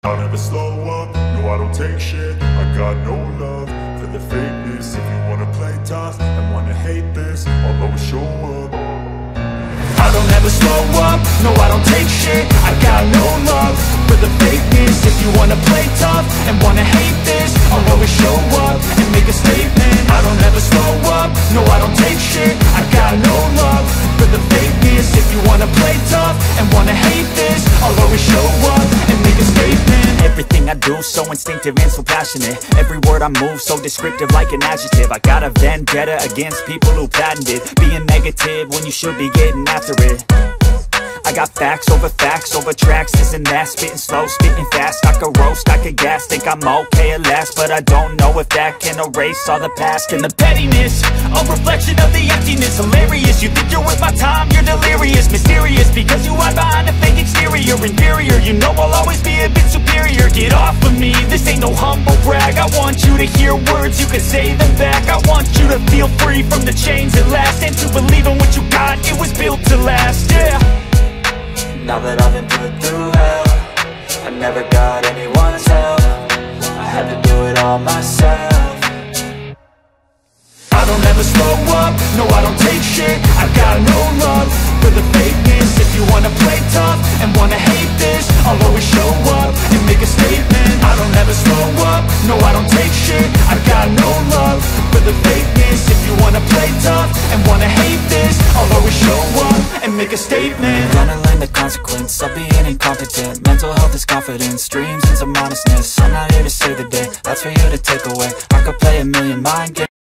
I'll never slow up, no I don't take shit. I got no love for the fakeness. If you wanna play tough and wanna hate this, I'll always show up. I don't ever slow up, no I don't take shit. I got no love for the fakeness. If you wanna play tough and wanna hate this, I'll always show up and make a statement. I don't ever slow up, no I don't take shit. I got no love for the fakeness. If you wanna play tough and wanna hate this, I'll always show up and make a statement. Everything I do so instinctive and so passionate. Every word I move so descriptive like an adjective. I got a vendetta against people who patented being negative when you should be getting after it. I got facts over tracks, this and that. Spitting slow, spitting fast. I could roast, I could gas. Think I'm okay at last, but I don't know if that can erase all the past. And the pettiness, a reflection of the emptiness. Hilarious, you think you're worth my time, you're delirious. Mysterious, because you hide behind a fake exterior. Inferior, you know I'll always be a bit superior. Get off of me, this ain't no humble brag. I want you to hear words, you can say them back. I want you to feel free from the chains at last, and to believe in what you got, it was built to last, yeah. Now that I've been put through hell, I never got anyone's help. I had to do it all myself. I don't ever slow up, no I don't take shit. I got no love for the fakeness. If you wanna play tough and wanna hate this, I'll always show up and make a statement. I don't ever slow up, no I don't take shit. I got no love for the fakeness. If you wanna play tough and wanna hate this, I'll always show up and make a statement. Gonna learn the consequence of being incompetent. Mental health is confidence, dreams and some honestness. I'm not here to save the day, that's for you to take away. I could play a million mind games.